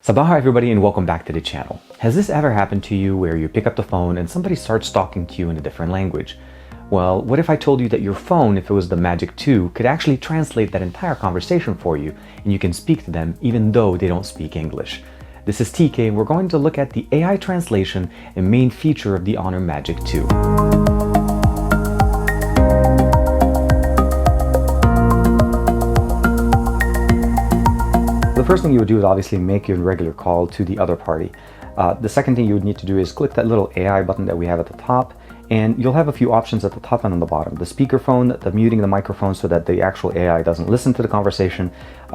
Sabaha everybody and welcome back to the channel. Has this ever happened to you where you pick up the phone and somebody starts talking to you in a different language? Well, what if I told you that your phone, if it was the Magic 2, could actually translate that entire conversation for you and you can speak to them even though they don't speak English? This is TK and we're going to look at the AI translation and main feature of the Honor Magic 2. The first thing you would do is obviously make your regular call to the other party. The second thing you would need to do is click that little AI button that we have at the top, and you'll have a few options at the top and on the bottom. The speakerphone, the muting the microphone so that the actual AI doesn't listen to the conversation.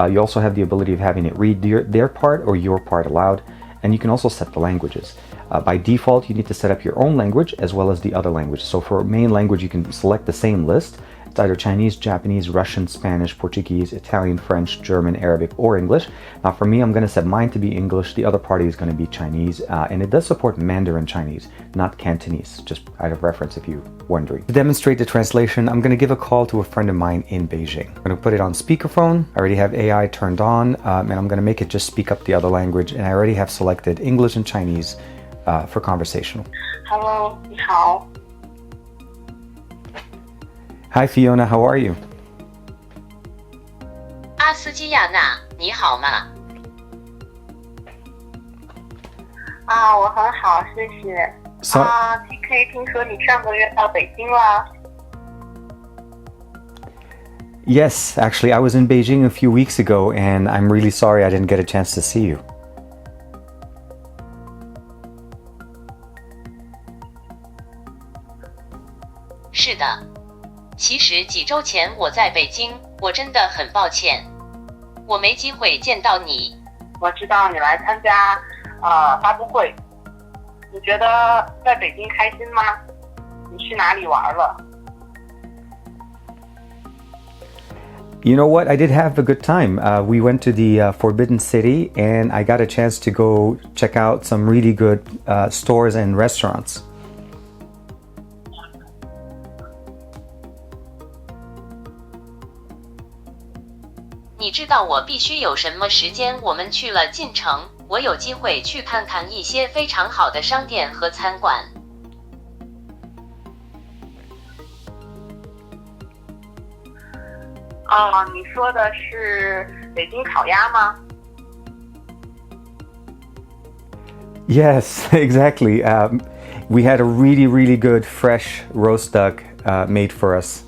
You also have the ability of having it read their part or your part aloud, and you can also set the languages. By default, you need to set up your own language as well as the other language. So for main language, you can select the same list. It's either Chinese, Japanese, Russian, Spanish, Portuguese, Italian, French, German, Arabic, or English. Now for me, I'm going to set mine to be English. The other party is going to be Chinese, and it does support Mandarin Chinese, not Cantonese, just out of reference if you're wondering. To demonstrate the translation, I'm going to give a call to a friend of mine in Beijing. I'm going to put it on speakerphone. I already have AI turned on, and I'm going to make it just speak up the other language, and I already have selected English and Chinese for conversational. Hello, 你好。 Hi Fiona, how are you? 阿斯基亚娜，你好吗？我很好，谢谢。TK， 听说你上个月到北京了。 Yes, actually I was in Beijing a few weeks ago and I'm really sorry I didn't get a chance to see you. 是的，其实几周前我在北京，我真的很抱歉，我没机会见到你。我知道你来参加发布会，你觉得在北京开心吗？你去哪里玩了？ You know what? I did have a good time. We went to the Forbidden City and I got a chance to go check out some really good stores and restaurants. 你知道我必须有什么时间？我们去了晋城，我有机会去看看一些非常好的商店和餐馆。你说的是北京烤鸭吗？ Yes, exactly. We had a really good fresh roast duck made for us.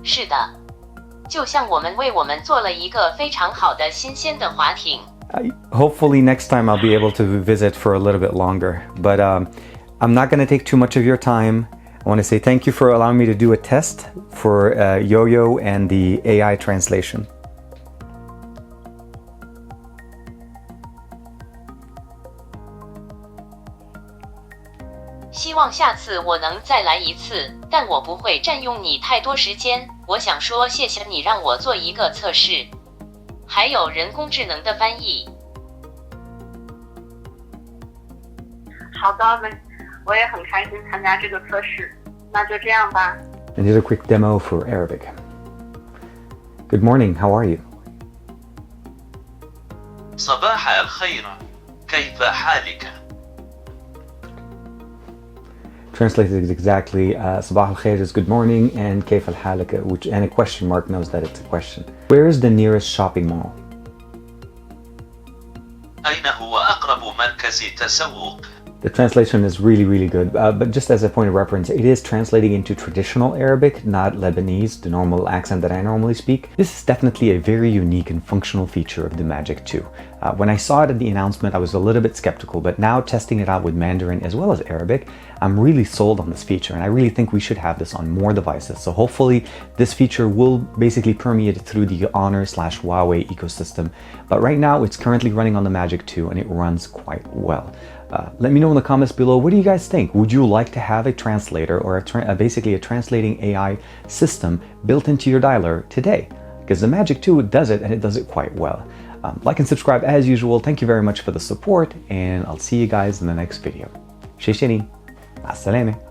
是的，就像我们为我们做了一个非常好的新鲜的滑艇。 Hopefully next time I'll be able to visit for a little bit longer. But I'm not going to take too much of your time. I want to say thank you for allowing me to do a test for Yo-Yo and the AI translation. 希望下次我能再来一次，但我不会占用你太多时间。我想说谢谢你让我做一个测试，还有人工智能的翻译。好的，我也很开心参加这个测试，那就这样吧。 And here's a quick demo for Arabic. Good morning, how are you? صباح الخير، كيف حالك؟ Translated is exactly Sabah al-Khair is good morning and Kayf al-Halaka, and a question mark knows that it's a question. Where is the nearest shopping mall? أين هو أقرب مركز تسوق؟ The translation is really good, but just as a point of reference, it is translating into traditional Arabic, not Lebanese, the normal accent that I normally speak. This is definitely a very unique and functional feature of the Magic 2. When I saw it at the announcement, I was a little bit skeptical, but now testing it out with Mandarin as well as Arabic, I'm really sold on this feature, and I really think we should have this on more devices. So hopefully this feature will basically permeate through the Honor/Huawei ecosystem. But right now, it's currently running on the Magic 2, and it runs quite well. Let me know in the comments below, what do you guys think? Would you like to have a translator or basically a translating AI system built into your dialer today? Because the Magic 2 does it, and it does it quite well. Like and subscribe as usual. Thank you very much for the support, and I'll see you guys in the next video. 谢谢你，马斯莱呢。